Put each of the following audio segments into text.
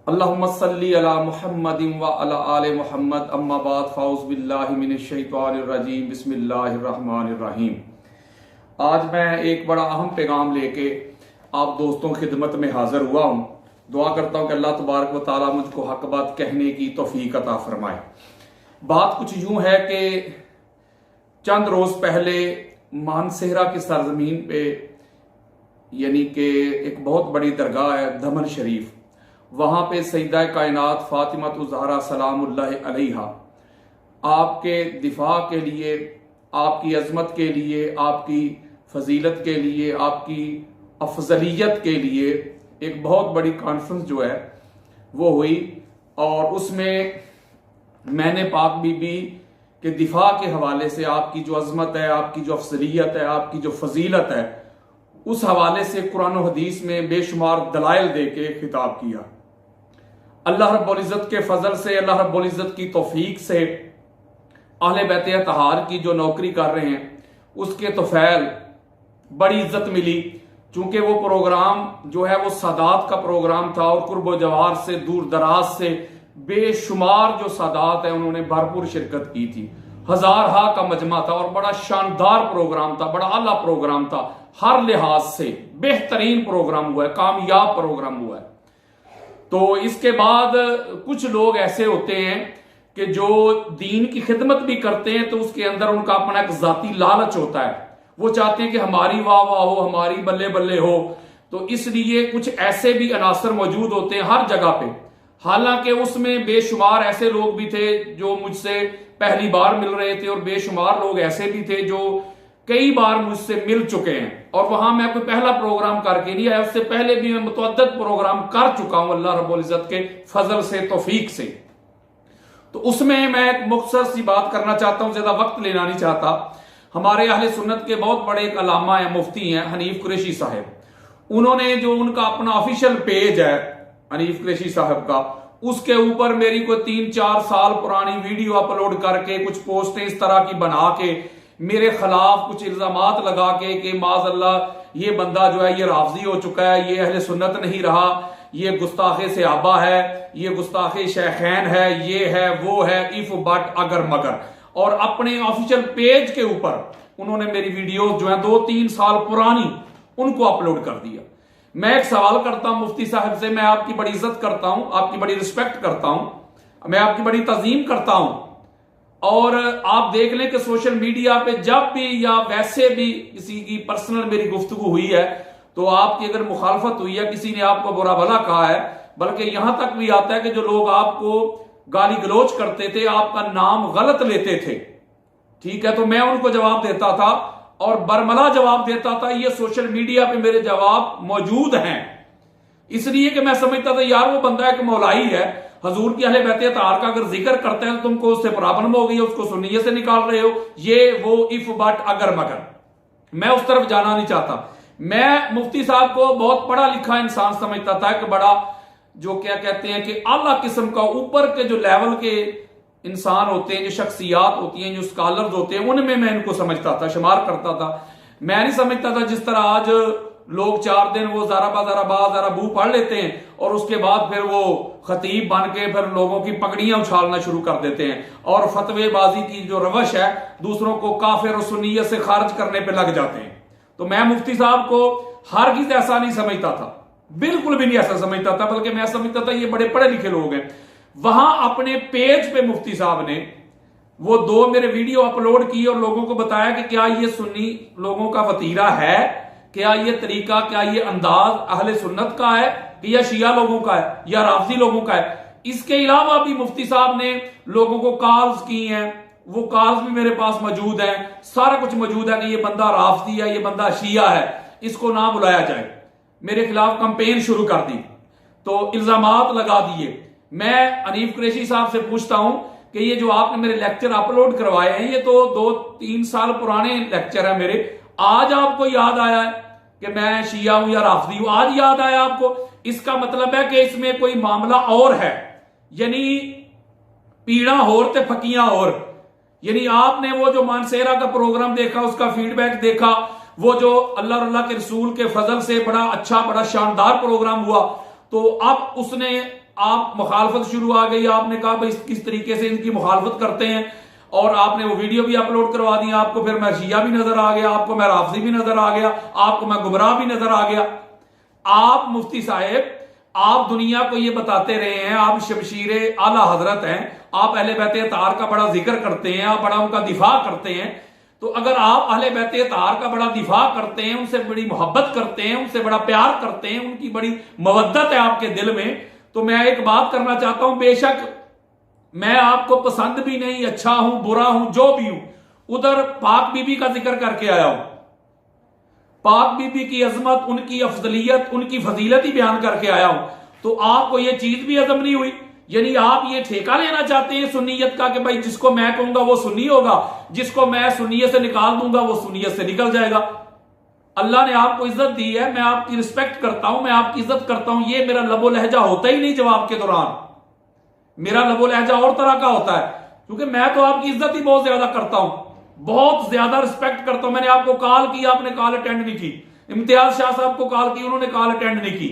अल्लाहुम्मा सल्ली अला मुहम्मदिन व अला आले मुहम्मद अम्मा बाद फ़ाउज़ बिल्लाहि मिनश शैतानिर रजीम बिस्मिल्लाहिर रहमानिर रहीम। आज मैं एक बड़ा अहम पैगाम लेके आप दोस्तों की खिदमत में हाजिर हुआ हूँ। दुआ करता हूँ कि अल्लाह तबारक व तआला मुझको हक बात कहने की तौफीक अता फरमाए। बात कुछ यूं है कि चंद रोज पहले मानसेहरा की सरजमीन पे यानी कि एक बहुत बड़ी दरगाह है धमन शरीफ, वहां पे सईदा कायनात फातिमा ज़हरा सलामुल्लाह अलैहा आपके दिफा के लिए, आपकी अजमत के लिए, आपकी फजीलत के लिए, आपकी अफजलियत के लिए एक बहुत बड़ी कॉन्फ्रेंस जो है वो हुई। और उसमें मैंने पाक बीबी के दिफा के हवाले से आपकी जो अजमत है, आपकी जो अफजलियत है, आपकी जो फजीलत है, उस हवाले से कुरान और हदीस में बेशुमार दलाइल दे के खिताब किया। अल्लाह रब्बुल इज्जत के फजल से, अल्लाह रब्बुल इज्जत की तौफीक से अहले बैत अतहार की जो नौकरी कर रहे हैं उसके तोफैल बड़ी इज्जत मिली। चूंकि वो प्रोग्राम जो है वो सादात का प्रोग्राम था और कुर्ब जवार से, दूर दराज से बेशुमार जो सादात है उन्होंने भरपूर शिरकत की थी। हजार हा का मजमा था और बड़ा शानदार प्रोग्राम था, बड़ा आला प्रोग्राम था, हर लिहाज से बेहतरीन प्रोग्राम हुआ है, कामयाब प्रोग्राम हुआ है। तो इसके बाद कुछ लोग ऐसे होते हैं कि जो दीन की खिदमत भी करते हैं तो उसके अंदर उनका अपना एक जाती लालच होता है। वो चाहते हैं कि हमारी वाह वाह हो, हमारी बल्ले बल्ले हो। तो इसलिए कुछ ऐसे भी अनासर मौजूद होते हैं हर जगह पे। हालांकि उसमें बेशुमार ऐसे लोग भी थे जो मुझसे पहली बार मिल रहे थे और बेशुमार लोग ऐसे भी थे जो कई बार मुझसे मिल चुके हैं। और वहां मैं कोई पहला प्रोग्राम करके नहीं आया, उससे पहले भी मैं मुतअद्दिद प्रोग्राम कर चुका हूं अल्लाह रब्बुल इज्जत के फजल से, तौफीक से। तो उसमें मैं एक मुख्तसर सी बात करना चाहता हूं, ज्यादा वक्त लेना नहीं चाहता। हमारे अहले सुन्नत के बहुत बड़े एक अलामा है, मुफ्ती हैं हनीफ कुरैशी साहब। उन्होंने जो उनका अपना ऑफिशियल पेज है हनीफ कुरैशी साहब का, उसके ऊपर मेरी कोई 3-4 साल पुरानी वीडियो अपलोड करके कुछ पोस्टें इस तरह की बना के मेरे खिलाफ कुछ इल्जामात लगा के कि माज़अल्लाह ये बंदा जो है ये राफजी हो चुका है, ये अहले सुन्नत नहीं रहा, ये गुस्ताखे सहाबा है, ये गुस्ताखे शेखैन है, ये है वो है, इफ बट अगर मगर। और अपने ऑफिशियल पेज के ऊपर उन्होंने मेरी वीडियोस जो है 2-3 साल पुरानी उनको अपलोड कर दिया। मैं एक सवाल करता हूं मुफ्ती साहब से, मैं आपकी बड़ी इज्जत करता हूं, आपकी बड़ी रिस्पेक्ट करता हूं, मैं आपकी बड़ी तज़ीम करता हूं। और आप देख लें कि सोशल मीडिया पे जब भी या वैसे भी किसी की पर्सनल मेरी गुफ्तगू हुई है तो आपकी अगर मुखालफत हुई है, किसी ने आपको बुरा भला कहा है, बल्कि यहां तक भी आता है कि जो लोग आपको गाली गलोच करते थे, आपका नाम गलत लेते थे, ठीक है, तो मैं उनको जवाब देता था और बरमला जवाब देता था। ये सोशल मीडिया पे मेरे जवाब मौजूद हैं, इसलिए कि मैं समझता था यार वो बंदा एक मौलाई है, हजूर की अहले बैत अतहार का अगर जिक्र करते हैं तो तुमको उससे प्रॉब्लम हो गई है, उसको सुन्नियत से निकाल रहे हो, ये वो इफ बट अगर मगर। मैं उस तरफ जाना नहीं चाहता। मैं मुफ्ती साहब को बहुत पढ़ा लिखा इंसान समझता था कि बड़ा जो क्या कहते हैं कि आला किस्म का ऊपर के जो लेवल के इंसान होते हैं, जो शख्सियात होती हैं, जो स्कॉलर्स होते हैं, उनमें मैं इनको समझता था, शुमार करता था। मैं नहीं समझता था जिस तरह आज लोग 4 दिन वो ज़रा बू पढ़ लेते हैं और उसके बाद फिर वो खतीब बन के फिर लोगों की पगड़ियां उछालना शुरू कर देते हैं और फतवेबाजी की जो रवश है दूसरों को काफिर और सुन्नियत से खारिज करने पे लग जाते हैं। तो मैं मुफ्ती साहब को हरगिज़ ऐसा नहीं समझता था, बिल्कुल भी नहीं ऐसा समझता था, बल्कि मैं समझता था ये बड़े पढ़े लिखे लोग हैं। वहां अपने पेज पे मुफ्ती साहब ने वो 2 मेरे वीडियो अपलोड किए और लोगों को बताया कि क्या ये सुन्नी लोगों का वतीरा है, क्या ये तरीका, क्या ये अंदाज अहले सुन्नत का है कि या शिया लोगों का है या राफजी लोगों का है। इसके अलावा भी मुफ्ती साहब ने लोगों को कॉल्स की हैं, वो कॉल्स भी मेरे पास मौजूद हैं, सारा कुछ मौजूद है कि ये बंदा राफजी है, ये बंदा शिया है, इसको ना बुलाया जाए। मेरे खिलाफ कंपेन शुरू कर दी, तो इल्जामात लगा दिए। मैं हनीफ कुरैशी साहब से पूछता हूं कि ये जो आपने मेरे लेक्चर अपलोड करवाए हैं ये तो 2-3 साल पुराने लेक्चर है मेरे, आज आपको याद आया है कि मैं शिया हूं या राफजी हूं? आज याद आया आपको? इसका मतलब है कि इसमें कोई मामला और है, यानी पीड़ा होर ते फकियां और। यानी आपने वो जो मानसेरा का प्रोग्राम देखा, उसका फीडबैक देखा, वो जो अल्लाह के रसूल के फजल से बड़ा अच्छा, बड़ा शानदार प्रोग्राम हुआ, तो अब उसने आप मुखालफत शुरू आ गई, आपने कहा भाई किस तरीके से इनकी मुखालफत करते हैं, और आपने वो वीडियो भी अपलोड करवा दी। आपको फिर मैं शिया भी नजर आ गया, आपको मैं राफजी भी नजर आ गया, आपको मैं गुमराह भी नजर आ गया। आप मुफ्ती साहब, आप दुनिया को ये बताते रहे हैं, आप शमशीर आला हजरत हैं, आप अहले बैत अतार का बड़ा जिक्र करते हैं, आप बड़ा उनका दिफा करते हैं। तो अगर आप अहले बैत अतार का बड़ा दिफा करते हैं, उनसे बड़ी मोहब्बत करते हैं, उनसे बड़ा प्यार करते हैं, उनकी बड़ी मवद्दत है आपके दिल में, तो मैं एक बात करना चाहता हूं, बेशक मैं आपको पसंद भी नहीं, अच्छा हूं, बुरा हूं, जो भी हूं, उधर पाक बीबी का जिक्र करके आया हूं, पाक बीबी की अजमत, उनकी अफजलियत, उनकी फजीलत ही बयान करके आया हूं। तो आपको यह चीज भी हजम नहीं हुई, यानी आप ये ठेका लेना चाहते हैं सुन्नियत का कि भाई जिसको मैं कहूंगा वो सुन्नी होगा, जिसको मैं सुन्नियत से निकाल दूंगा वो सुन्नियत से निकल जाएगा। अल्लाह ने आपको इज्जत दी है, मैं आपकी रिस्पेक्ट करता हूं, मैं आपकी इज्जत करता हूं, ये मेरा लबो लहजा होता ही नहीं जवाब के दौरान। मेरा लबो लहजा और तरह का होता है, क्योंकि मैं तो आपकी इज्जत ही बहुत ज्यादा करता हूं, बहुत ज्यादा रिस्पेक्ट करता हूं। मैंने आपको कॉल की, आपने कॉल अटेंड नहीं की। इम्तियाज शाह साहब को कॉल की, उन्होंने कॉल अटेंड नहीं की।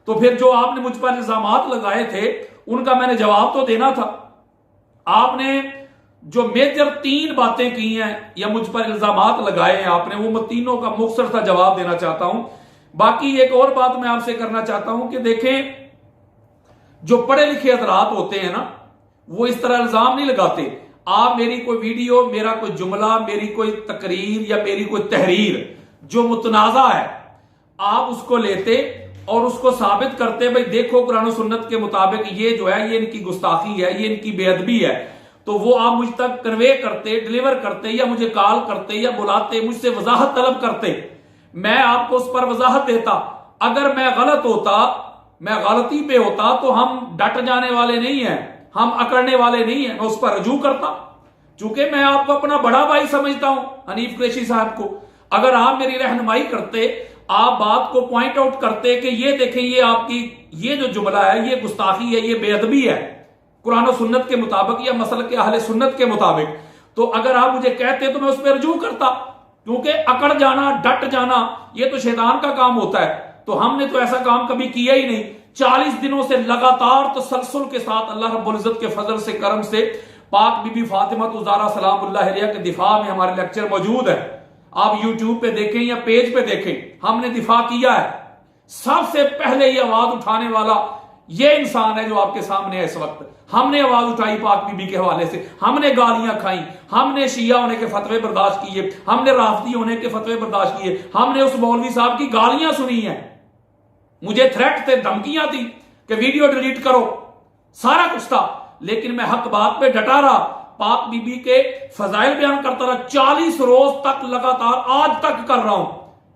तो फिर जो आपने मुझ पर इल्जामात लगाए थे उनका मैंने जवाब तो देना था। आपने जो मेजर 3 बातें की हैं या मुझ पर इल्जामात लगाए हैं आपने, वो मैं तीनों का मुख्तसर सा जवाब देना चाहता हूं। बाकी एक और बात मैं आपसे करना चाहता हूं कि देखें, जो पढ़े लिखे हजरात होते हैं ना, वो इस तरह इल्जाम नहीं लगाते। आप मेरी कोई वीडियो, मेरा कोई जुमला, मेरी कोई तकरीर या मेरी कोई तहरीर जो मुतनाज़ा है, आप उसको लेते और उसको साबित करते, भाई देखो कुरान और सुन्नत के मुताबिक ये जो है ये इनकी गुस्ताखी है, ये इनकी बेअदबी है, तो वो आप मुझ तक कन्वे करते, डिलीवर करते, या मुझे कॉल करते या बुलाते, मुझसे वजाहत तलब करते, मैं आपको उस पर वजाहत देता। अगर मैं गलत होता, मैं गलती पे होता, तो हम डट जाने वाले नहीं हैं, हम अकड़ने वाले नहीं हैं, मैं उस पर रजू करता। चूंकि मैं आपको अपना बड़ा भाई समझता हूं, हनीफ कुरैशी साहब को, अगर आप मेरी रहनुमाई करते, आप बात को पॉइंट आउट करते कि ये देखें, ये आपकी ये जो जुमला है ये गुस्ताखी है, ये बेअदबी है कुरान और सुन्नत के मुताबिक या मसल के अहले सुन्नत के मुताबिक, तो अगर आप मुझे कहते तो मैं उस पर रजू करता। क्योंकि अकड़ जाना, डट जाना, ये तो शैतान का काम होता है। तो हमने तो ऐसा काम कभी किया ही नहीं। 40 दिनों से लगातार तसलसल के साथ अल्लाह रब्बुल इज्जत के फजल से, करम से, पाक बीबी फातिमा ज़हरा सलामुल्लाह अलैहा के दिफा में हमारे लेक्चर मौजूद है। आप यूट्यूब पे देखें या पेज पे देखें, हमने दिफा किया है। सबसे पहले ये आवाज उठाने वाला ये इंसान है जो आपके सामने है इस वक्त। हमने आवाज उठाई पाक बीबी के हवाले से, हमने गालियां खाई, हमने शिया होने के फतवे बर्दाश्त किए, हमने राफदी होने के फतवे बर्दाश्त किए, हमने उस मौलवी साहब की गालियां सुनी हैं, मुझे थ्रेट थे, धमकियां थी कि वीडियो डिलीट करो, सारा कुछ था, लेकिन मैं हक बात पे डटा रहा, पाक बीबी के फजाइल बयान करता रहा। 40 रोज तक लगातार आज तक कर रहा हूं,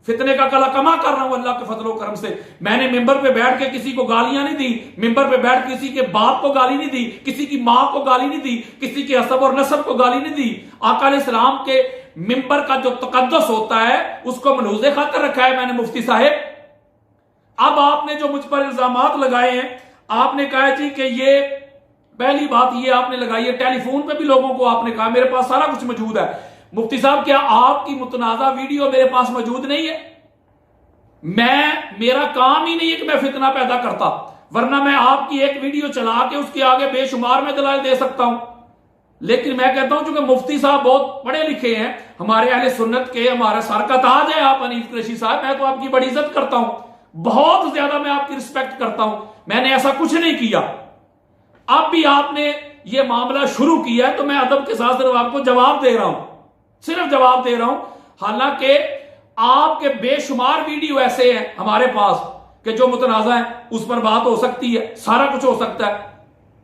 फितने का कला कमा कर रहा हूं अल्लाह के फजलो करम से। मैंने मिंबर पे बैठ के किसी को गालियां नहीं दी, मिंबर पे बैठ किसी के बाप को गाली नहीं दी, किसी की मां को गाली नहीं दी, किसी के हसब और नसब को गाली नहीं दी। आका अलैहिस्सलाम के मिंबर का जो तकद्दुस होता है उसको मनूज़े खातर रखा है मैंने मुफ्ती साहब। अब आपने जो मुझ पर इल्जामात लगाए हैं, आपने कहा जी कि ये पहली बात ये आपने लगाई है, टेलीफोन पे भी लोगों को आपने कहा, मेरे पास सारा कुछ मौजूद है। मुफ्ती साहब क्या आपकी मुतनाज़ा वीडियो मेरे पास मौजूद नहीं है? मेरा काम ही नहीं है कि मैं फितना पैदा करता, वरना मैं आपकी एक वीडियो चला के उसके आगे बेशुमार में दलाल दे सकता हूं। लेकिन मैं कहता हूं चूंकि मुफ्ती साहब बहुत पढ़े लिखे हैं, हमारे अहले सुन्नत के, हमारे सर का ताज है आप हनीफ कुरैशी साहब, मैं तो आपकी बड़ी इज्जत करता हूं, बहुत ज्यादा मैं आपकी रिस्पेक्ट करता हूं, मैंने ऐसा कुछ नहीं किया। अब भी आपने ये मामला शुरू किया है तो मैं अदब के साथ सिर्फ आपको जवाब दे रहा हूं, सिर्फ जवाब दे रहा हूं। हालांकि आपके बेशुमार वीडियो ऐसे हैं हमारे पास कि जो मुतनाज़ा है, उस पर बात हो सकती है, सारा कुछ हो सकता है,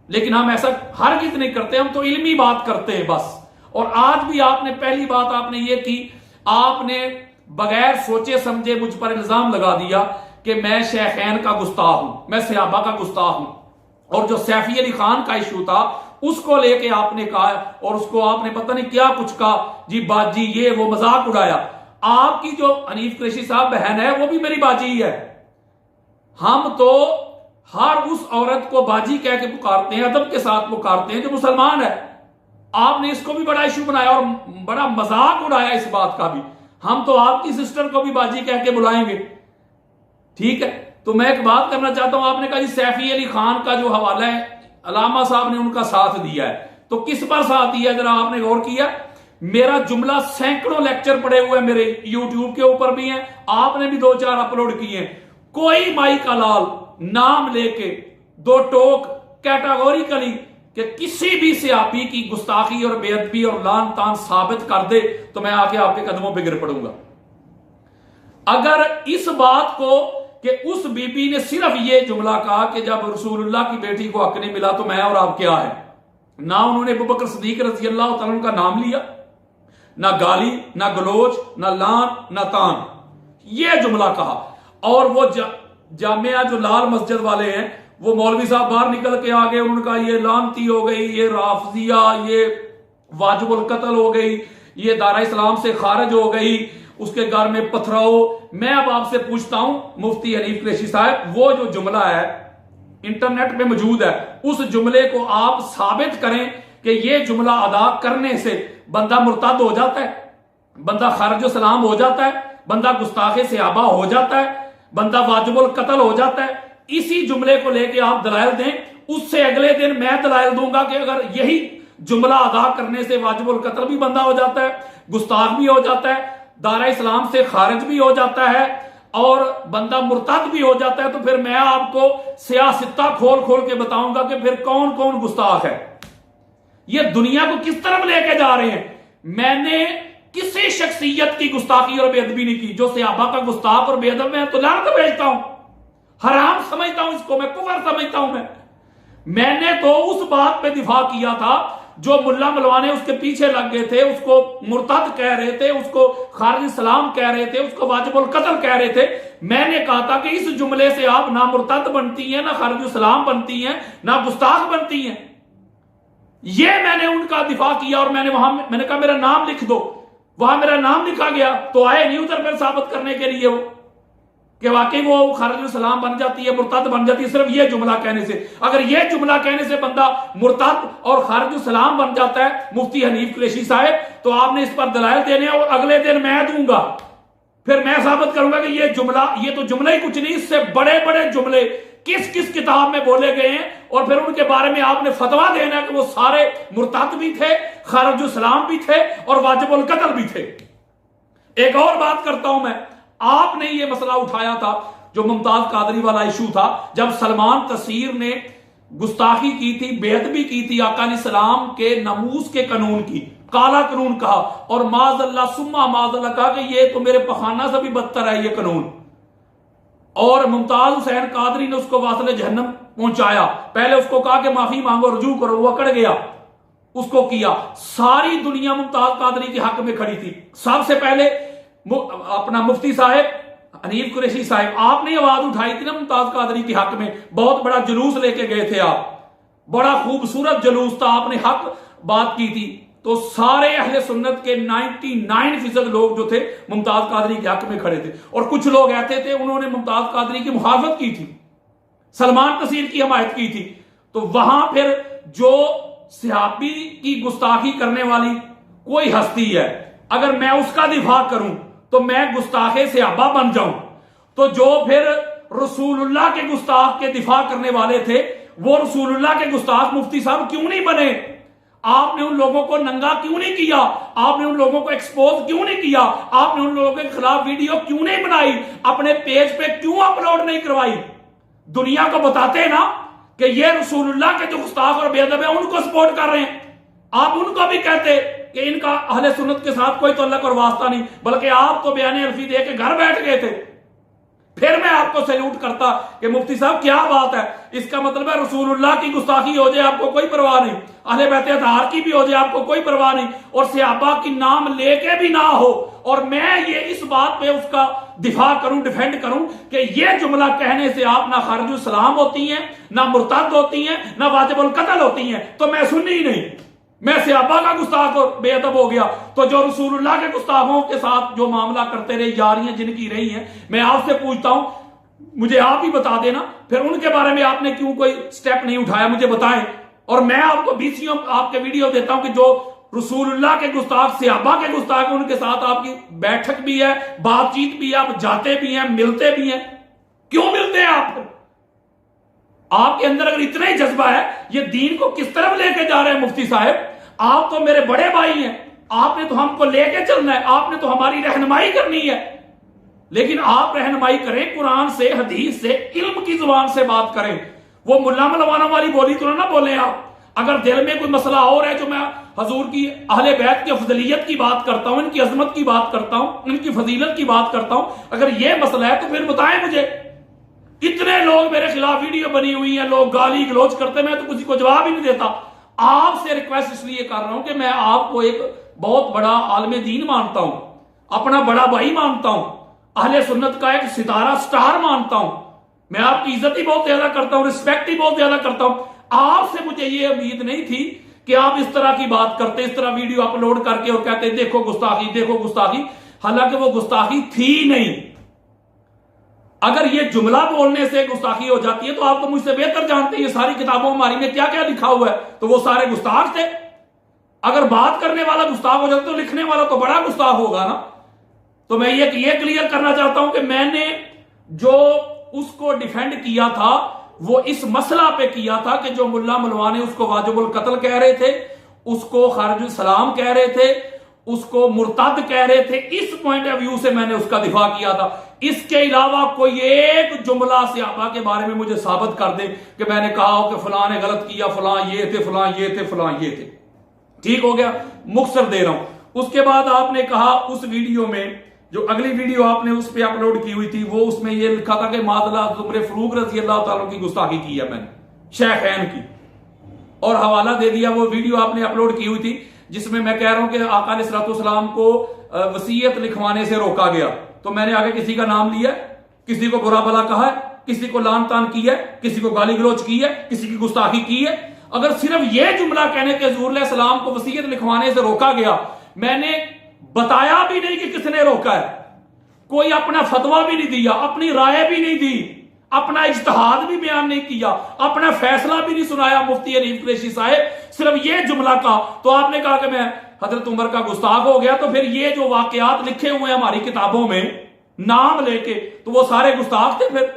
लेकिन हम ऐसा हरगिज़ नहीं करते, हम तो इल्मी बात करते हैं बस। और आज भी आपने पहली बात आपने ये की, आपने बगैर सोचे समझे मुझ पर इल्जाम लगा दिया कि मैं शेखैन का गुस्ताख हूं, मैं सहाबा का गुस्ताख हूं। और जो सैफी अली खान का इशू था उसको लेके आपने कहा, और उसको आपने पता नहीं क्या कुछ कहा, जी बाजी ये वो मजाक उड़ाया। आपकी जो हनीफ कुरैशी साहब बहन है वो भी मेरी बाजी है। हम तो हर उस औरत को बाजी कह के पुकारते हैं, अदब के साथ पुकारते हैं जो मुसलमान है। आपने इसको भी बड़ा इशू बनाया और बड़ा मजाक उड़ाया इस बात का भी। हम तो आपकी सिस्टर को भी बाजी कह के बुलाएंगे, ठीक है, तो मैं एक बात करना चाहता हूं, आपने कहा जी सैफी अली खान का जो हवाला है, अलामा साहब ने उनका साथ दिया है, तो किस पर साथ दिया, जरा आपने गौर किया? मेरा जुमला सैकड़ों लेक्चर पड़े हुए हैं, मेरे यूट्यूब के ऊपर भी हैं, आपने भी 2-4 अपलोड किए हैं। कोई माई का लाल नाम लेके दो टोक कैटेगोरिकली कि किसी भी सहाबी की गुस्ताखी और बेअदबी और लान तान साबित कर दे तो मैं आके आपके कदमों पे गिर पड़ूंगा। अगर इस बात को कि उस बीबी ने सिर्फ ये जुमला कहा कि जब रसूलुल्लाह की बेटी को हक नहीं मिला तो मैं और आप क्या है, ना उन्होंने अबू बकर सिद्दीक रज़ी अल्लाह तआला का नाम लिया, ना गाली, ना गलोच, ना लान, ना तान, ये जुमला कहा। और वो जामिया जो लाल मस्जिद वाले हैं, वो मौलवी साहब बाहर निकल के आ गए, उनका ये लानती हो गई, ये राफजिया, ये वाजिबुल कत्ल हो गई, ये दारा इस्लाम से खारिज हो गई, उसके घर में पथराव। मैं अब आपसे पूछता हूं मुफ्ती हनीफ कुरैशी साहब, वो जो जुमला है इंटरनेट पे मौजूद है, उस जुमले को आप साबित करें कि ये जुमला अदा करने से बंदा मुर्तद हो जाता है, बंदा खारिज सलाम हो जाता है, बंदा गुस्ताखे सहाबा हो जाता है, बंदा वाजिबुल कत्ल हो जाता है। इसी जुमले को लेके आप दलाइल दें, उससे अगले दिन मैं दलाइल दूंगा कि अगर यही जुमला अदा करने से वाजिबुल कत्ल भी बंदा हो जाता है, गुस्ताख भी हो जाता है, दारा इस्लाम से खारिज भी हो जाता है और बंदा मुर्तद भी हो जाता है, तो फिर मैं आपको सियासत्ता खोल खोल के बताऊंगा कि फिर कौन कौन गुस्ताख है। ये दुनिया को किस तरफ लेके जा रहे हैं। मैंने किसी शख्सियत की गुस्ताखी और बेअदबी नहीं की। जो सहाबा का गुस्ताख और बेअदब मैं तो लानत भेजता हूं, हराम समझता हूं, इसको मैं कुफर समझता हूं। मैंने तो उस बात पे दिफा किया था जो मुल्ला मलवाने उसके पीछे लग गए थे, उसको मुर्तद कह रहे थे, उसको खारिज सलाम कह रहे थे, उसको वाजिबुल कत्ल कह रहे थे। मैंने कहा था कि इस जुमले से आप ना मुर्तद बनती हैं, ना खारिज सलाम बनती हैं, ना गुस्ताख बनती हैं। ये मैंने उनका दिफा किया और मैंने कहा मेरा नाम लिख दो। वहां मेरा नाम लिखा गया तो आए नहीं उधर फिर साबित करने के लिए वो कि वाकई वो खारिज सलाम बन जाती है, मुर्तद बन जाती है सिर्फ ये जुमला कहने से। अगर ये जुमला कहने से बंदा मुर्तद और खारिज सलाम बन जाता है मुफ्ती हनीफ कुरैशी साहब, तो आपने इस पर दलाइल देने और अगले दिन मैं दूंगा, फिर मैं साबित करूंगा कि ये तो जुमला ही कुछ नहीं, इससे बड़े बड़े जुमले किस किस किताब में बोले गए हैं और फिर उनके बारे में आपने फतवा देना कि वो सारे मुर्तद भी थे, खारिज सलाम भी थे और वाजिबुल कत्ल भी थे। एक और बात करता हूं मैं, आपने ये मसला उठाया था जो मुमताज कादरी वाला इशू था, जब सलमान तसीर ने गुस्ताखी की थी, बेअदबी की थी आका अलैहिस्सलाम के नमूस के कानून की, काला कानून कहा और माज़अल्लाह सुम्मा माज़अल्लाह कहा कि ये तो मेरे पखाना से भी बदतर है ये कानून। और मुमताज हुसैन कादरी ने उसको वासले जहन्नम पहुंचाया। पहले उसको कहा कि माफी मांगो, रुजू करो, वो अकड़ गया, उसको किया। सारी दुनिया मुमताज कादरी के हक में खड़ी थी। सबसे पहले अपना मुफ्ती साहब हनीफ कुरैशी साहब, आपने आवाज उठाई थी ना मुमताज कादरी के हक में, बहुत बड़ा जुलूस लेके गए थे आप, बड़ा खूबसूरत जुलूस था, आपने हक बात की थी। तो सारे अहले सुन्नत के 99% लोग जो थे मुमताज कादरी के हक में खड़े थे और कुछ लोग ऐसे थे उन्होंने मुमताज कादरी की मुखालफत की थी, सलमान तसीर की हमायत की थी। तो वहां फिर जो सहाबी की गुस्ताखी करने वाली कोई हस्ती है, अगर मैं उसका दिफा करूं तो मैं गुस्ताखे सहाबा बन जाऊं, तो जो फिर रसूलुल्लाह के गुस्ताख के दिफा करने वाले थे वो रसूलुल्लाह के गुस्ताख मुफ्ती साहब क्यों नहीं बने? आपने उन लोगों को नंगा क्यों नहीं किया? आपने उन लोगों को एक्सपोज क्यों नहीं किया? आपने उन लोगों के खिलाफ वीडियो क्यों नहीं बनाई? अपने पेज पे क्यों अपलोड नहीं करवाई? दुनिया को बताते ना कि ये रसूलुल्लाह के जो गुस्ताख और बेअदब है उनको सपोर्ट कर रहे हैं। आप उनको भी कहते कि इनका अहले सुन्नत के साथ कोई तल्लुक और वास्ता नहीं, बल्कि आप तो बयान अल्फी दे के घर बैठ गए थे। फिर मैं आपको सैल्यूट करता कि मुफ्ती साहब क्या बात है, इसका मतलब है रसूलुल्लाह की गुस्ताखी हो जाए आपको कोई परवाह नहीं, अहले बैत अतहार की भी हो जाए आपको कोई परवाह नहीं, और सहाबा की नाम लेके भी ना हो, और मैं ये इस बात पे उसका दिफा करूं, डिफेंड करूं कि ये जुमला कहने से आप ना खारिज सलाम होती हैं, ना मुर्तद होती हैं, ना वाजिबुल कत्ल होती हैं, तो मैं सुन्नी ही नहीं, मैं सहाबा का गुस्ताख और बेअदब हो गया। तो जो रसूलुल्लाह के गुस्ताखों के साथ जो मामला करते रहे, यारियां जिनकी रही हैं, मैं आपसे पूछता हूं, मुझे आप ही बता देना, फिर उनके बारे में आपने क्यों कोई स्टेप नहीं उठाया, मुझे बताएं। और मैं आपको बीसियों आपके वीडियो देता हूं कि जो रसूलुल्लाह के गुस्ताख, सहाबा के गुस्ताख, उनके साथ आपकी बैठक भी है, बातचीत भी है, आप जाते भी हैं, मिलते भी हैं, क्यों मिलते हैं आप? आपके अंदर अगर इतना ही जज्बा है, ये दीन को किस तरफ लेके जा रहे हैं मुफ्ती साहब? आप तो मेरे बड़े भाई हैं, आपने तो हमको लेके चलना है, आपने तो हमारी रहनुमाई करनी है। लेकिन आप रहनुमाई करें कुरान से, हदीस से, इल्म की जुबान से बात करें। वो मुल्ला मलवाना वाली बोली तो ना बोले आप। अगर दिल में कोई मसला और है, जो मैं हजूर की अहले बैत की अफजलियत की बात करता हूं, इनकी अजमत की बात करता हूं, इनकी फजीलत की बात करता हूं, अगर यह मसला है तो फिर बताएं मुझे। इतने लोग मेरे खिलाफ वीडियो बनी हुई है, लोग गाली गलौज करते, मैं तो किसी को जवाब ही नहीं देता। आपसे रिक्वेस्ट इसलिए कर रहा हूं कि मैं आपको एक बहुत बड़ा आलम दीन मानता हूं, अपना बड़ा भाई मानता हूं, अहले सुन्नत का एक सितारा स्टार मानता हूं। मैं आपकी इज्जत ही बहुत ज्यादा करता हूं, रिस्पेक्ट ही बहुत ज्यादा करता हूं। आपसे मुझे ये उम्मीद नहीं थी कि आप इस तरह की बात करते, इस तरह वीडियो अपलोड करके और कहते देखो गुस्ताखी, देखो गुस्ताखी। हालांकि वो गुस्ताखी थी नहीं। अगर ये जुमला बोलने से गुस्ताखी हो जाती है तो आप तो मुझसे बेहतर जानते हैं ये सारी किताबों हमारी में क्या क्या लिखा हुआ है। तो वो सारे गुस्ताख थे। अगर बात करने वाला गुस्ताख हो जाता तो लिखने वाला तो बड़ा गुस्ताख होगा ना। तो मैं ये क्लियर करना चाहता हूं कि मैंने जो उसको डिफेंड किया था वो इस मसला पे किया था कि जो मुल्ला मलवाने उसको वाजिबुल कत्ल कह रहे थे, उसको खारिजुल सलाम कह रहे थे, उसको मुर्तद कह रहे थे। इस पॉइंट ऑफ व्यू से मैंने उसका दिफा किया था। इसके अलावा कोई एक जुमला सहाबा के बारे में मुझे साबित कर दे कि मैंने कहा हो कि फलां ने गलत किया, फलां ये थे, फलां ये थे, फलां ये थे। ठीक हो गया, मुख्तसर दे रहा हूं। उसके बाद आपने कहा उस वीडियो में, जो अगली वीडियो आपने उस पर अपलोड की हुई थी, वो उसमें ये लिखा था कि मादला तुमरे फरूक रजी अल्लाह ताला की गुस्ताखी की है मैंने, शेखैन की, और हवाला दे दिया। वो वीडियो आपने अपलोड की हुई थी जिसमें मैं कह रहा हूं कि आका अलैहिस्सलाम को वसीयत लिखवाने से रोका गया। तो मैंने आगे किसी का नाम लिया, किसी को बुरा भला कहा है, किसी को लान तान की है, किसी को गाली गलौज की है, किसी की गुस्ताखी की है। अगर सिर्फ यह जुमला कहने के हुजूर अलैहिस्सलाम को वसीयत लिखवाने से रोका गया, मैंने बताया भी नहीं कि किसने रोका है, कोई अपना फतवा भी नहीं दिया, अपनी राय भी नहीं दी, अपना इज्तिहाद भी बयान नहीं किया, अपना फैसला भी नहीं सुनाया मुफ्ती हनीफ कुरैशी साहब, सिर्फ ये जुमला का। तो आपने कहा कि मैं हजरत उमर का गुस्ताख हो गया। तो फिर ये जो वाकयात लिखे हुए हैं हमारी किताबों में नाम लेके, तो वो सारे गुस्ताख थे? फिर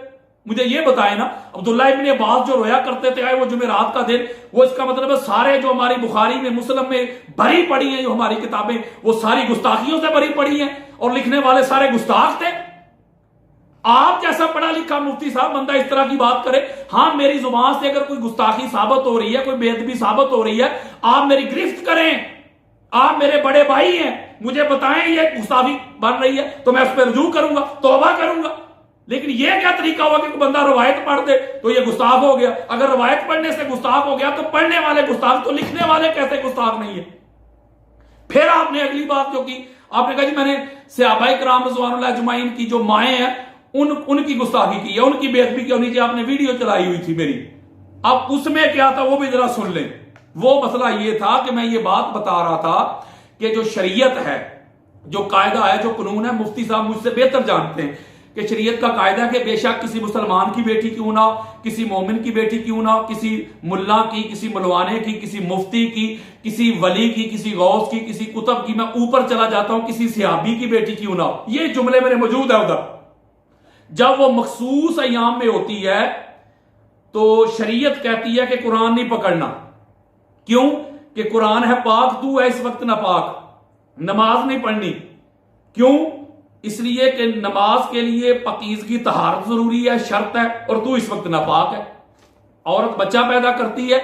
मुझे ये बताए ना। अब्दुल्लाह इब्ने अब्बास जो रोया करते थे आए वो जुमेरात का दिन, वो इसका मतलब है सारे जो हमारी बुखारी में, मुस्लिम में भरी पड़ी हैं जो हमारी किताबें, वो सारी गुस्ताखियों से भरी पड़ी हैं और लिखने वाले सारे गुस्ताख थे। आप जैसा पढ़ा लिखा मुफ्ती साहब बंदा इस तरह की बात करे, हाँ मेरी जुबान से अगर कोई गुस्ताखी साबित हो रही है, कोई बेअदबी साबित हो रही है, आप मेरी गिरफ्त करें। आप मेरे बड़े भाई हैं, मुझे बताएं ये गुस्ताखी बन रही है तो मैं उस पर रुजू करूंगा, तौबा करूंगा। लेकिन यह क्या तरीका हुआ कि बंदा रवायत पढ़ दे तो यह गुस्ताख हो गया? अगर रवायत पढ़ने से गुस्ताख हो गया तो पढ़ने वाले गुस्ताख, तो लिखने वाले कैसे गुस्ताख नहीं है? फिर आपने अगली बात जो की, आपने कहा जी मैंने सहाबाए किराम रिज़वानुल्लाह अजमाइन की जो माएं हैं उनकी गुस्ताखी की है, उनकी बेअदबी की। नीचे आपने वीडियो चलाई हुई थी मेरी, अब उसमें क्या था वो भी जरा सुन लें। वो मसला ये था कि मैं ये बात बता रहा था कि जो शरीयत है, जो कायदा है, जो कानून है, मुफ्ती साहब मुझसे बेहतर जानते हैं कि शरीयत का कायदा कि बेशक किसी मुसलमान की बेटी क्यों ना हो, किसी मोमिन की बेटी क्यों ना हो, किसी मुल्ला की, किसी मुलवाने की, किसी मुफ्ती की, किसी वली की, किसी गौस की, किसी कुतब की, मैं ऊपर चला जाता हूं, किसी सहाबी की बेटी क्यों ना हो। ये जुमले मेरे मौजूद है उधर। जब वो मखसूस अयाम में होती है तो शरीयत कहती है कि कुरान नहीं पकड़ना। क्यों? कि कुरान है पाक, तू है इस वक्त नापाक, नमाज नहीं पढ़नी। क्यों? इसलिए कि नमाज के लिए पाकीज़गी तहारत जरूरी है, शर्त है, और तू इस वक्त नापाक है। औरत बच्चा पैदा करती है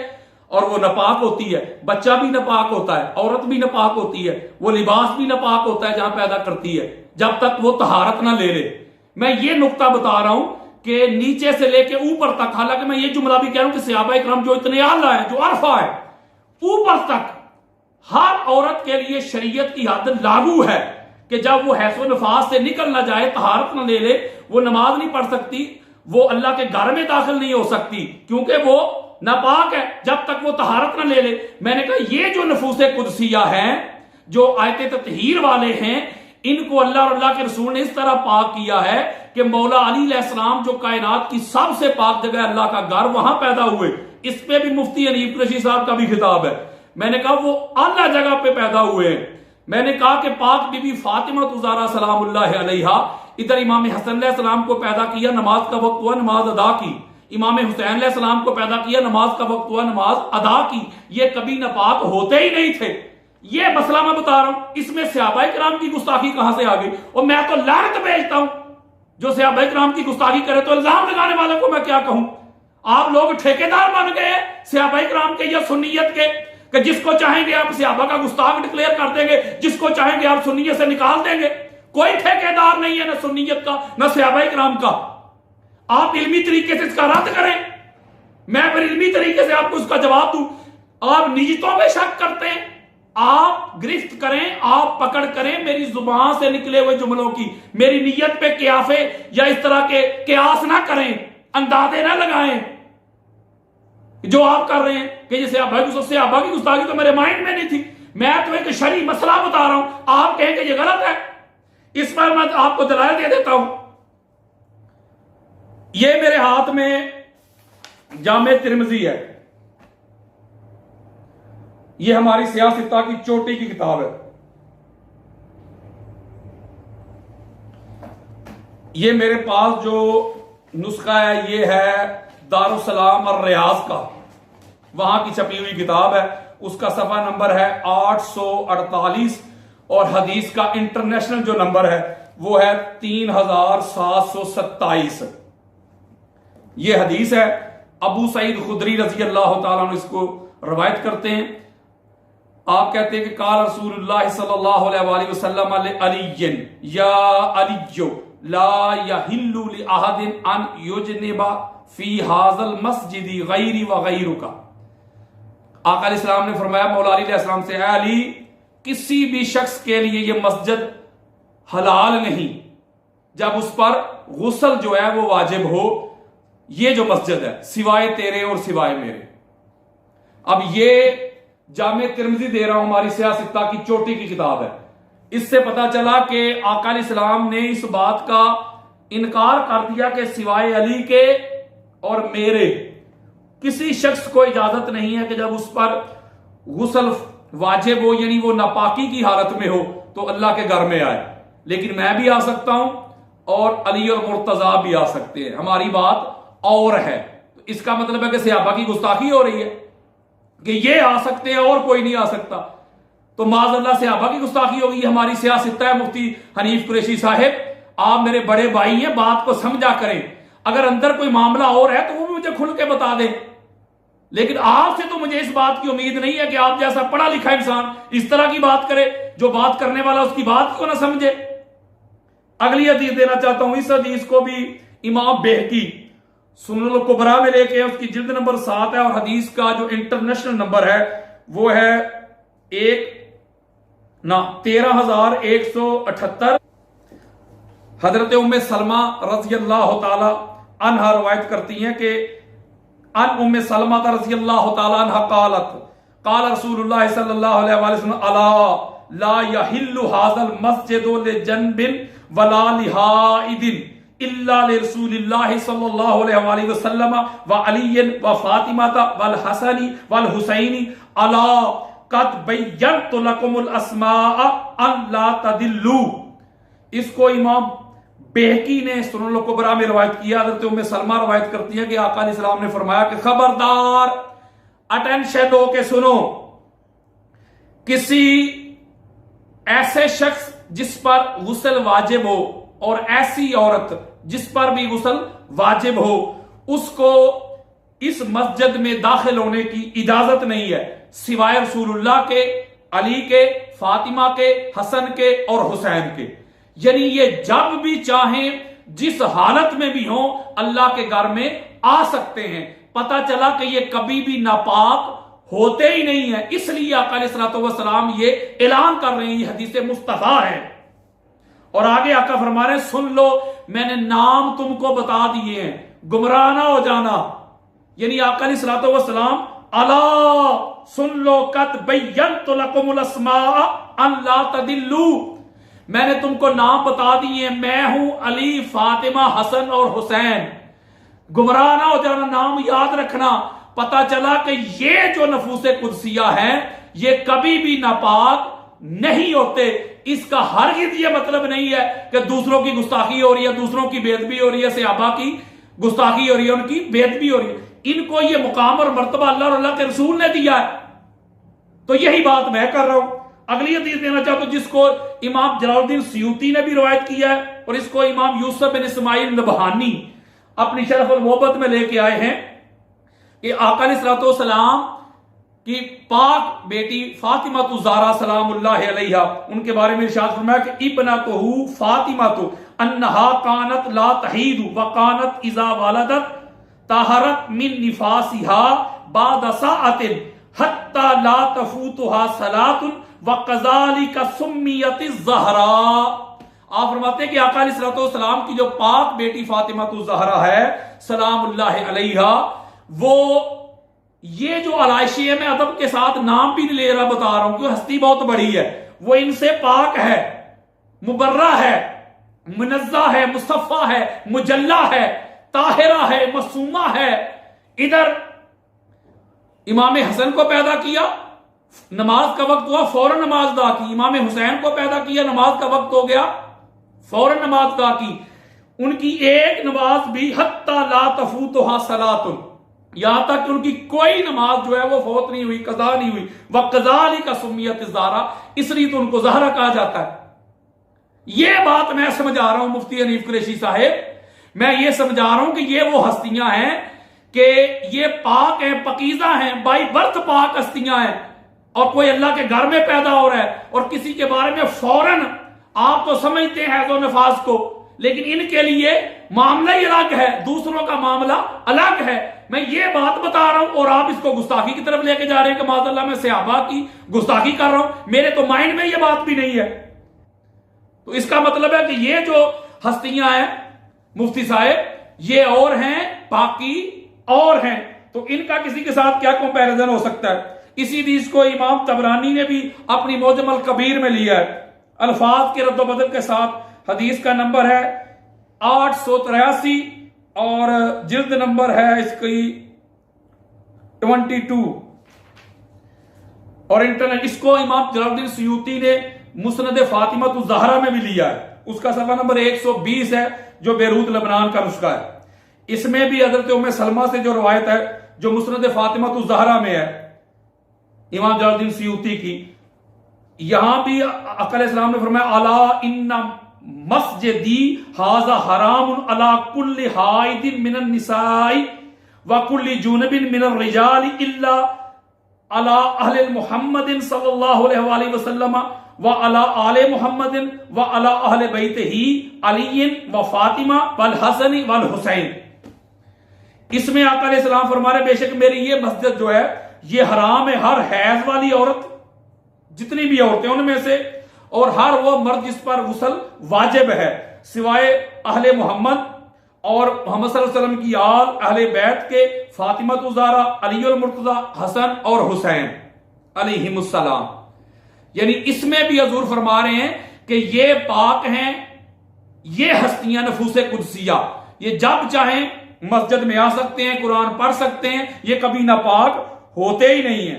और वो नापाक होती है, बच्चा भी नापाक होता है, औरत भी नापाक होती है, वो लिबास भी नापाक होता है जहां पैदा करती है, जब तक वो तहारत ना ले ले। मैं ये नुक्ता बता रहा हूं कि नीचे से लेके ऊपर तक, हालांकि मैं ये जुमला भी कह रहा हूं कि सहाबा इकराम जो इतने आला है, जो अरफा है, ऊपर तक हर औरत के लिए शरीयत की हद लागू है कि जब वो हैसो नफास से निकल ना जाए, तहारत ना ले ले, वो नमाज नहीं पढ़ सकती, वो अल्लाह के घर में दाखिल नहीं हो सकती, क्योंकि वो नापाक है जब तक वो तहारत ना ले ले। मैंने कहा ये जो नफूसे कुदसिया हैं, जो आयते ततहीर वाले हैं, इनको अल्लाह और अल्लाह के रसूल ने इस तरह पाक किया है कि मौला अली अलैहिस्सलाम जो कायनात की सबसे पाक जगह अल्लाह का घर, वहां पैदा हुए। इस पे भी मुफ्ती हनीफ कुरैशी साहब का भी खिताब है। मैंने कहा वो आला जगह पे पैदा हुए हैं। मैंने कहा कि पाक बीबी फातिमा तुज़ारा सलामुल्लाह अलैहा इधर इमाम हसन अलैहिस्सलाम को पैदा किया, नमाज का वक्त हुआ, नमाज अदा की। इमाम हुसैन अलैहिस्सलाम को पैदा किया, नमाज का वक्त हुआ, नमाज अदा की। ये कभी नापाक होते ही नहीं थे। ये मसला मैं बता रहा हूं। इसमें सहाबाए किराम की गुस्ताखी कहां से आ गई? और मैं तो लानत भेजता हूं जो सहाबाए किराम की गुस्ताखी करे। तो इल्जाम लगाने वाले को मैं क्या कहूं? आप लोग ठेकेदार बन गए सहाबाए किराम के या सुन्नियत के, कि जिसको चाहेंगे आप सहाबा का गुस्ताख डिक्लेयर कर देंगे, जिसको चाहेंगे आप सुन्नियत से निकाल देंगे। कोई ठेकेदार नहीं है, ना सुन्नियत का ना सहाबाए किराम का। आप इल्मी तरीके से इसका रद्द करें, मैं फिर इल्मी तरीके से आपको उसका जवाब दूं। आप नियतों में शक करते हैं, आप गिरफ्त करें, आप पकड़ करें मेरी जुबान से निकले हुए जुमलों की। मेरी नियत पे कियाफे या इस तरह के कियास ना करें, अंदाजे ना लगाएं जो आप कर रहे हैं कि जैसे सहाबा की गुस्ताखी तो मेरे माइंड में नहीं थी। मैं तो एक शरई मसला बता रहा हूं, आप कहेंगे ये गलत है। इस पर मैं आपको दलाल दे देता हूं। ये मेरे हाथ में जामे तिरमिज़ी है, ये हमारी सियासता की चोटी की किताब है। ये मेरे पास जो नुस्खा है ये है दारुस्सलाम और रियाज का, वहां की छपी हुई किताब है। उसका सफा नंबर है 848 और हदीस का इंटरनेशनल जो नंबर है वो है 3727। ये हदीस है, अबू सईद खुदरी रजी अल्लाह तआला अन्हु इसको रवायत करते हैं। आप कहते हैं कि काल रसूलुल्लाह सल्लल्लाहु अलैहि वसल्लम अलिय्यन या अलिय्यो ला यहिल्लु लि अहदिन अन युजनिबा फी हाज़ल मस्जिदी गैरी व गैरुका। आका अलैहिस्सलाम ने फरमाया मौला अली अलैहिस्सलाम से, अली किसी भी शख्स के लिए यह मस्जिद हलाल नहीं जब उस पर गुस्ल जो है वो वाजिब हो। ये जो मस्जिद है सिवाय तेरे और सिवाय मेरे। अब ये जामे तिरमिज़ी दे रहा हूं, हमारी सियासता की चोटी की किताब है। इससे पता चला कि आका अलैहिस्सलाम ने इस बात का इनकार कर दिया कि सिवाय अली के और मेरे किसी शख्स को इजाजत नहीं है कि जब उस पर गुस्ल वाजिब हो, यानी वो नापाकी की हालत में हो, तो अल्लाह के घर में आए। लेकिन मैं भी आ सकता हूं और अली और मुर्तजा भी आ सकते हैं। हमारी बात और है। तो इसका मतलब है कि सहाबा की गुस्ताखी हो रही है कि ये आ सकते हैं और कोई नहीं आ सकता, तो माज़अल्लाह सहाबा की गुस्ताखी होगी। हमारी सियासत है। मुफ्ती हनीफ कुरैशी साहिब, आप मेरे बड़े भाई हैं, बात को समझा करें। अगर अंदर कोई मामला और है तो वो भी मुझे खुल के बता दें। लेकिन आपसे तो मुझे इस बात की उम्मीद नहीं है कि आप जैसा पढ़ा लिखा इंसान इस तरह की बात करे, जो बात करने वाला उसकी बात को ना समझे। अगली हदीस देना चाहता हूं। इस हदीस को भी इमाम बैहकी सुनन कुबरा में लेके, उसकी जिल्द नंबर 7 है और हदीस का जो इंटरनेशनल नंबर है वो है 13178। हजरत उम्मे सलमा रज़ी अल्लाह ताला अन्हा रवायत करती हैं कि अन उम्मे सलमा रज़ी अल्लाह ताला अन्हा क़ालत क़ाल रसूलुल्लाह सल्लल्लाहु अलैहि वसल्लम अला ला यहिल्लु हाज़ल मस्जिदु लिजनबिन वला लिहाइदिन इल्ला लिरसूलिल्लाहि सल्लल्लाहु अलैहि वसल्लम व अलीयन व फातिमाता वल हसनी वल हुसैनी अला कद बय्यनतु लकुमुल अस्माअ अन ला तदिल्लू। इसको इमाम बैहकी ने सुनन कुबरा में रवायत किया। हज़रत उम्मे सलमा रवायत करती है कि आका अलैहिस्सलाम ने फरमाया कि खबरदार, अटेंशन दो के सुनो, किसी ऐसे शख्स जिस पर गुस्ल वाजिब हो और ऐसी औरत जिस पर भी गुस्ल वाजिब हो, उसको इस मस्जिद में दाखिल होने की इजाजत नहीं है सिवाय रसूलुल्लाह के, अली के, फातिमा के, हसन के और हुसैन के। यानी ये जब भी चाहें जिस हालत में भी हो अल्लाह के घर में आ सकते हैं। पता चला कि ये कभी भी नापाक होते ही नहीं है, इसलिए आका अलैहिस्सलातु वस्सलाम ये ऐलान कर रहे हैं। ये हदीस मुस्तफा है। और आगे आका फरमा रहे, सुन लो मैंने नाम तुमको बता दिए हैं, गुमराह ना हो जाना। यानी आका अलैहिस्सलातु वस्सलाम अला सुन लो कद बय्यनतु लकुमुल अस्माअ अन ला तदिल्लू, मैंने तुमको नाम बता दिए, मैं हूं अली, फातिमा, हसन और हुसैन। गुमराह ना हो जाना, नाम याद रखना। पता चला कि ये जो नफूसे कुदसिया हैं ये कभी भी नापाक नहीं होते, इसका हरगिज़ ये मतलब नहीं है कि दूसरों की गुस्ताखी हो रही है, दूसरों की बेदबी हो रही है, सहाबा की गुस्ताखी हो रही है, उनकी बेदबी हो रही है। इनको ये मुकाम और मर्तबा अल्लाह और अल्लाह के रसूल ने दिया है। तो यही बात मैं कर रहा हूं। अगली हदीस देना चाहता हूं जिसको इमाम जलालुद्दीन सयूती ने भी रवायत किया है और इसको इमाम यूसुफ बिन इस्माइल नबहानी अपनी शरफ मोहब्बत में लेके आए हैं कि आका अलैहिस्सलाम की पाक बेटी फातिमा ज़हरा सलामुल्लाह अलैहा, उनके बारे में इरशाद फरमाया कि इब्नतुहु फातिमा अन्नहा कानत ला तहीदु व कानत इज़ा वलदत ताहरत मिन निफासिहा बाद साअतिन हत्ता ला तफूतुहा सलातुन व कज़ालिका सुम्मियत ज़हरा। आप फरमाते हैं कि आका अलैहिस्सलाम की जो पाक बेटी फातिमा ज़हरा है सलामुल्लाह अलैहा, वो ये जो अलायशी है, मैं अदब के साथ नाम भी नहीं ले रहा, बता रहा हूं क्योंकि हस्ती बहुत बड़ी है, वो इनसे पाक है, मुबर्रा है, मुनज़्ज़ा है, मुस्तफ़ा है, मुजल्ला है, ताहिरा है, मसूमा है। इधर इमाम हसन को पैदा किया, नमाज का वक्त हुआ, फौरन नमाज अदा की। इमाम हुसैन को पैदा किया, नमाज का वक्त हो गया, फौरन नमाज अदा की। उनकी एक नमाज भी हत्ता ला तफूतुहा सलातुन, यहां तक कि उनकी कोई नमाज जो है वो फौत नहीं हुई, कज़ा नहीं हुई। व कज़ालिका सुम्मियत ज़हरा, इसलिए तो उनको ज़हरा कहा जाता है। यह बात मैं समझा रहा हूं मुफ्ती हनीफ कुरैशी साहेब, मैं ये समझा रहा हूं कि ये वो हस्तियां हैं कि ये पाक हैं, पकीज़ा हैं, बाई बर्थ पाक हस्तियां हैं, और कोई अल्लाह के घर में पैदा हो रहा है और किसी के बारे में फौरन, आप तो समझते हैं तो नफाज को, लेकिन इनके लिए मामला ही अलग है, दूसरों का मामला अलग है। मैं ये बात बता रहा हूं और आप इसको गुस्ताखी की तरफ लेके जा रहे हैं कि माज़अल्लाह मैं सहाबा की गुस्ताखी कर रहा हूं, मेरे तो माइंड में ये बात भी नहीं है। तो इसका मतलब है कि ये जो हस्तियां हैं मुफ्ती साहब, ये और हैं, बाकी और हैं, तो इनका किसी के साथ क्या कंपैरिजन हो सकता है। इसी हदीस को इमाम तबरानी ने भी अपनी मोजम अल कबीर में लिया है, अल्फाज के रद्दोबदल के साथ। हदीस का नंबर है 883 और जिल्द नंबर है इसकी 22 और इंटरनेट। इसको इमाम जलालुद्दीन सयूती ने मुस्नद फातिमा ज़हरा में भी लिया है, उसका सफ़ा नंबर 120 है, जो बेरूत लबनान का नुस्खा है। इसमें भी हजरत उम्मे सलमा से जो रवायत है, जो मुस्नद फातिमा ज़हरा में है इमाम जलालुद्दीन सयूती की, यहां भी आका अलैहिस्सलाम ने फरमाया अला इन्ना मस्जिदी हाजा हरामुन अला कुल्ली हाइदिन मिनन निसाई व कुल्ली जुनबिन मिनर रिजाली इल्ला अला अहले मुहम्मदिन सल्लल्लाहु अलैहि वसल्लम व अला आले मुहम्मदिन व अला अहले बैतिही अलीन व फातिमा वल हसन वल हुसैन। इसमें आका अलैहिस्सलाम फरमा रहे बेशक मेरी ये मस्जिद जो है ये हराम है हर हैज वाली औरत, जितनी भी औरतें उनमें से, और हर वो मर्द जिस पर गुस्ल वाजिब है, सिवाय अहले मोहम्मद और मोहम्मद सल्लल्लाहु अलैहि वसल्लम की आल अहले बैत के, फातिमा ज़हरा, अली अल मुर्तज़ा, हसन और हुसैन अलैहिमुस्सलाम। यानी इसमें भी हजूर फरमा रहे हैं कि ये पाक हैं, ये हस्तियां नफूसे कुदसिया, ये जब चाहें मस्जिद में आ सकते हैं, कुरान पढ़ सकते हैं, ये कभी नापाक होते ही नहीं है।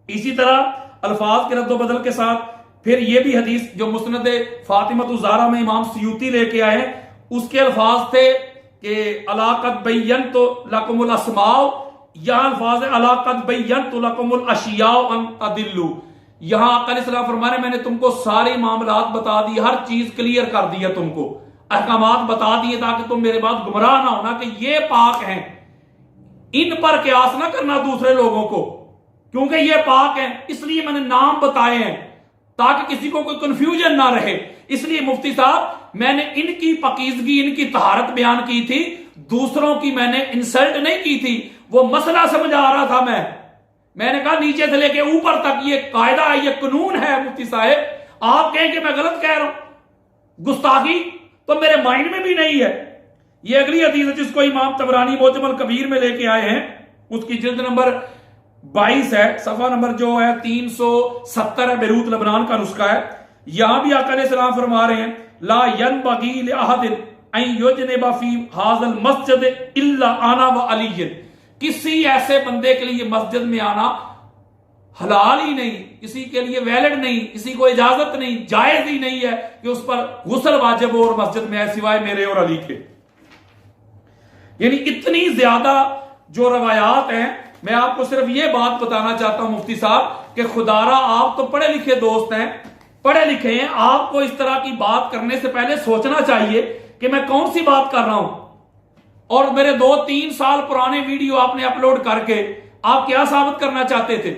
इसी तरह अल्फाज के रद्दो बदल के साथ फिर ये भी हदीस जो मुस्नद फातिमा ज़हरा में इमाम सयूती लेके आए हैं, उसके अल्फाज थे कि अलाकत बैयन तो लकुमुल अस्माउ, यहां अल्फाज है अलाकत बैयन तो लकुमुल अशियाउ अन तदिल्लु। यहां आका अलैहिस्सलाम फरमाने मैंने तुमको सारे मामलात बता दिए, हर चीज क्लियर कर दिया, तुमको अहकामात बता दिए ताकि तुम मेरे बाद गुमराह ना होना कि ये पाक हैं, इन पर क्यास ना करना दूसरे लोगों को, क्योंकि ये पाक हैं, इसलिए मैंने नाम बताए हैं ताकि किसी को कोई कंफ्यूजन ना रहे। इसलिए मुफ्ती साहब मैंने इनकी पकीजगी, इनकी तहारत बयान की थी, दूसरों की मैंने इंसल्ट नहीं की थी, वो मसला समझा रहा था। मैंने कहा नीचे से लेके ऊपर तक ये कायदा है, ये कानून है। मुफ्ती साहब आप कहें कि मैं गलत कह रहा हूं, गुस्ताखी तो मेरे माइंड में भी नहीं है। ये अगली हदीस है जिसको इमाम तबरानी मोजम कबीर में लेके आए हैं, उसकी जिल्द नंबर 22 है, सफा नंबर जो है 370 है, बेरूत लबनान का नुस्खा है। यहां भी आका अलैहिस्सलाम फरमा रहे हैं ला यनबगी लिअहदिन अन युजनिबा फी हाज़ल मस्जिद इल्ला आना व अली, किसी ऐसे बंदे के लिए मस्जिद में आना हलाल ही नहीं, किसी के लिए वैलिड नहीं, किसी को इजाजत नहीं, जायज ही नहीं है कि उस पर गुस्ल वाजिब हो और मस्जिद में है, सिवाय मेरे और अली के। यानी इतनी ज्यादा जो रवायात हैं। मैं आपको सिर्फ ये बात बताना चाहता हूं मुफ्ती साहब कि खुदारा आप तो पढ़े लिखे दोस्त हैं, पढ़े लिखे हैं, आपको इस तरह की बात करने से पहले सोचना चाहिए कि मैं कौन सी बात कर रहा हूं। और मेरे 2-3 साल पुराने वीडियो आपने अपलोड करके आप क्या साबित करना चाहते थे?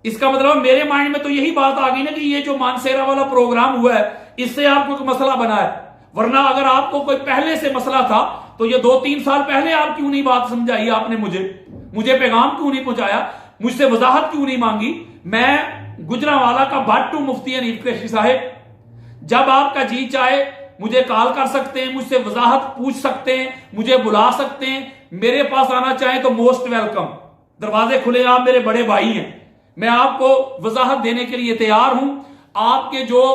इसका मतलब मेरे माइंड में तो यही बात आ गई ना कि ये जो मानसेरा वाला प्रोग्राम हुआ है इससे आपको कोई मसला बना है। वरना अगर आपको कोई पहले से मसला था तो ये 2-3 साल पहले आप क्यों नहीं बात समझाई आपने मुझे पैगाम क्यों नहीं पहुंचाया, मुझसे वजाहत क्यों नहीं मांगी? मैं गुजरांवाला का भट्टू मुफ्ती हनीफ कुरैशी साहब, जब आपका जी चाहे मुझे कॉल कर सकते हैं, मुझसे वजाहत पूछ सकते हैं, मुझे बुला सकते हैं, मेरे पास आना चाहें तो मोस्ट वेलकम, दरवाजे खुले, आप मेरे बड़े भाई हैं, मैं आपको वजाहत देने के लिए तैयार हूं। आपके जो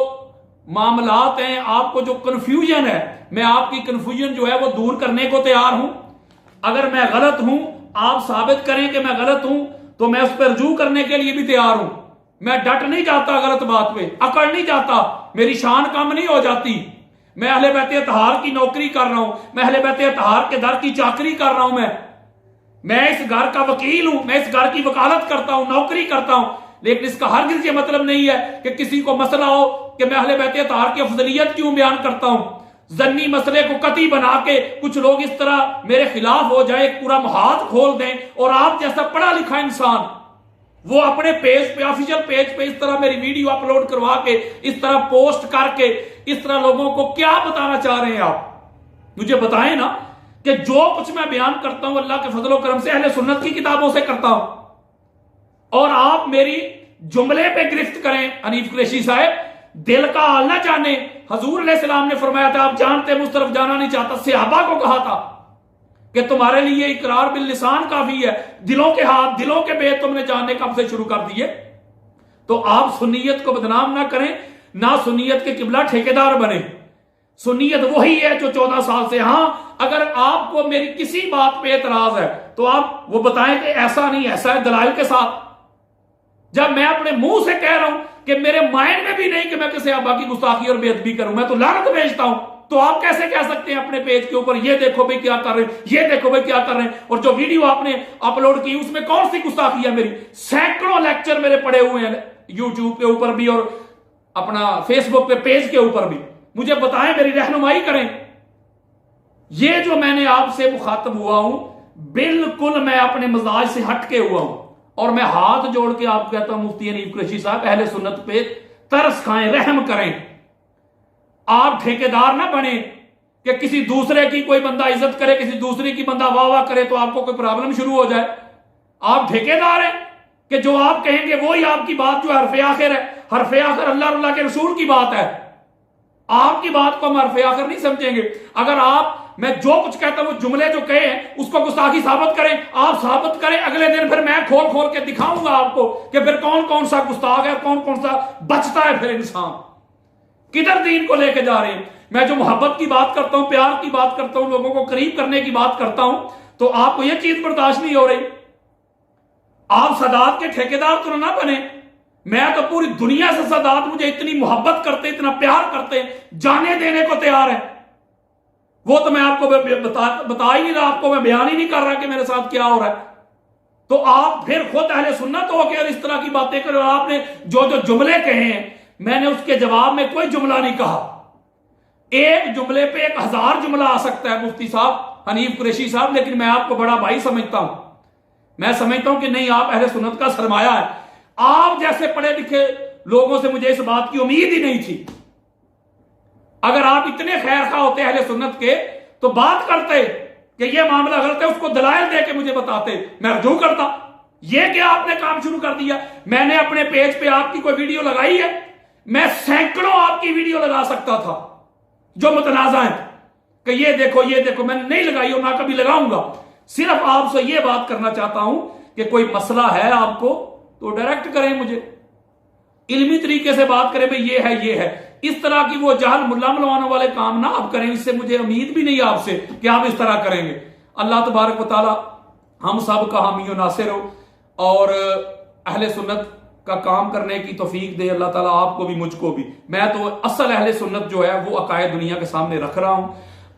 मामलात हैं, आपको जो कंफ्यूजन है, मैं आपकी कंफ्यूजन जो है वो दूर करने को तैयार हूं। अगर मैं गलत हूं, आप साबित करें कि मैं गलत हूं, तो मैं उस पर रजू करने के लिए भी तैयार हूं। मैं डट नहीं जाता गलत बात पे, अकड़ नहीं जाता, मेरी शान कम नहीं हो जाती। मैं अहले बैत अतहार की नौकरी कर रहा हूं, मैं अहले बैत अतहार के दर की चाकरी कर रहा हूं, मैं इस घर का वकील हूं, मैं इस घर की वकालत करता हूं, नौकरी करता हूं। लेकिन इसका हरगिज़ ये मतलब नहीं है कि किसी को मसला हो कि मैं अहले बैत अतहार की अफजलियत क्यों बयान करता हूं। जन्नी मसले को कती बना के कुछ लोग इस तरह मेरे खिलाफ हो जाए, पूरा हाथ खोल दें, और आप जैसा पढ़ा लिखा इंसान वो अपने पेज पे, ऑफिशियल पेज पे इस तरह मेरी वीडियो अपलोड करवा के, इस तरह पोस्ट करके, इस तरह लोगों को क्या बताना चाह रहे हैं आप? मुझे बताएं ना कि जो कुछ मैं बयान करता हूं अल्लाह के फजलो करम से अहले सुन्नत की किताबों से करता हूं। और आप मेरी जुमले पे गिरफ्त करें हनीफ कुरैशी साहब, दिल का हाल ना जाने। हजूर अलैहिस्सलाम ने फरमाया था, आप जानते मुझ तरफ जाना नहीं चाहता, सहाबा को कहा था कि तुम्हारे लिए इकरार बिल लिसान काफी है, दिलों के हाथ, दिलों के बेत तुमने जानने कब से शुरू कर दिए। तो आप सुन्नियत को बदनाम ना करें, ना सुन्नियत के किबला ठेकेदार बने। सुन्नियत वही है जो 14 साल से, हां अगर आपको मेरी किसी बात पे एतराज है तो आप वो बताएं कि ऐसा नहीं, ऐसा है, दलाइल के साथ। जब मैं अपने मुंह से कह रहा हूं कि मेरे माइंड में भी नहीं कि मैं किसी सहाबा की गुस्ताखी और बेअदबी करूं, मैं तो लानत भेजता हूं, तो आप कैसे कह सकते हैं अपने पेज के ऊपर ये देखो भाई क्या कर रहे हैं, ये देखो भाई क्या कर रहे हैं? और जो वीडियो आपने अपलोड की उसमें कौन सी गुस्ताखी है मेरी? सैकड़ों लेक्चर मेरे पड़े हुए हैं यूट्यूब के ऊपर भी और अपना फेसबुक पे पेज के ऊपर भी। मुझे बताएं, मेरी रहनुमाई करें। ये जो मैंने आपसे मुखातब हुआ हूं, बिल्कुल मैं अपने मजाज से हटके हुआ हूं, और मैं हाथ जोड़ के आपको कहता हूं मुफ्ती हनीफ कुरैशी साहब, अहले सुन्नत पे तरस खाएं, रहम करें। आप ठेकेदार ना बने कि किसी दूसरे की कोई बंदा इज्जत करे, किसी दूसरे की बंदा वाह वाह करे तो आपको कोई प्रॉब्लम शुरू हो जाए। आप ठेकेदार हैं कि जो आप कहेंगे वही आपकी बात जो हरफे आखिर है। हरफे आखिर अल्लाह के रसूल की बात है, आपकी बात को हम हरफे आखिर नहीं समझेंगे। अगर आप, मैं जो कुछ कहता हूं जुमले जो कहे हैं उसको गुस्ताखी साबित करें, आप साबित करें, अगले दिन फिर मैं खोल खोल के दिखाऊंगा आपको कि फिर कौन कौन सा गुस्ताख है, कौन कौन सा बचता है। फिर इंसान किधर दीन को लेके जा रहे हैं? मैं जो मोहब्बत की बात करता हूं, प्यार की बात करता हूं, लोगों को करीब करने की बात करता हूं, तो आपको यह चीज बर्दाश्त नहीं हो रही। आप सदात के ठेकेदार तो ना बने। मैं तो पूरी दुनिया से सदात मुझे इतनी मोहब्बत करते, इतना प्यार करते, जाने देने को तैयार है। वो तो मैं आपको बता ही नहीं रहा, आपको मैं बयान ही नहीं कर रहा कि मेरे साथ क्या हो रहा है। तो आप फिर खुद अहले सुन्नत हो के इस तरह की बातें करो। आपने जो जो जुमले कहे हैं, मैंने उसके जवाब में कोई जुमला नहीं कहा। एक जुमले पे 1000 जुमला आ सकता है मुफ्ती साहब, हनीफ कुरैशी साहब, लेकिन मैं आपको बड़ा भाई समझता हूं। मैं समझता हूं कि नहीं, आप अहले सुन्नत का सरमाया है। आप जैसे पढ़े लिखे लोगों से मुझे इस बात की उम्मीद ही नहीं थी। अगर आप इतने खैर खा होते अहले सुन्नत के तो बात करते कि ये मामला गलत है, उसको दलाइल दे के मुझे बताते, मैं रजू करता। ये क्या आपने काम शुरू कर दिया? मैंने अपने पेज पे आपकी कोई वीडियो लगाई है? मैं सैकड़ों आपकी वीडियो लगा सकता था जो मुतनाज़ा है कि ये देखो, मैंने नहीं लगाई और ना कभी लगाऊंगा। सिर्फ आपसे ये बात करना चाहता हूं कि कोई मसला है आपको तो डायरेक्ट करें, मुझे इल्मी तरीके से बात करें, भाई ये है। इस तरह की वो जहल मुल्ला मलवाने वाले काम ना आप करें, इससे मुझे उम्मीद भी नहीं आपसे कि आप इस तरह करेंगे। अल्लाह तबारक व तआला हम सब का हामी नासिर हो। और अहले सुन्नत का काम करने की तौफीक दे अल्लाह ताला, आपको भी मुझको भी। मैं तो असल अहले सुन्नत जो है वो अकायद दुनिया के सामने रख रहा हूं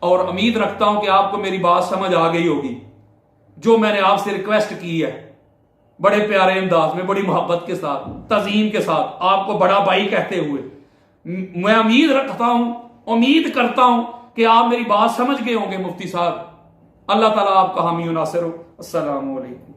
और उम्मीद रखता हूं कि आपको मेरी बात समझ आ गई होगी। जो मैंने आपसे रिक्वेस्ट की है बड़े प्यारे अंदाज में, बड़ी मोहब्बत के साथ, तज़ीम के साथ, आपको बड़ा भाई कहते हुए, मैं उम्मीद करता हूं कि आप मेरी बात समझ गए होंगे मुफ्ती साहब। अल्लाह ताला आपका हामी नासिर हो। अस्सलामु अलैकुम।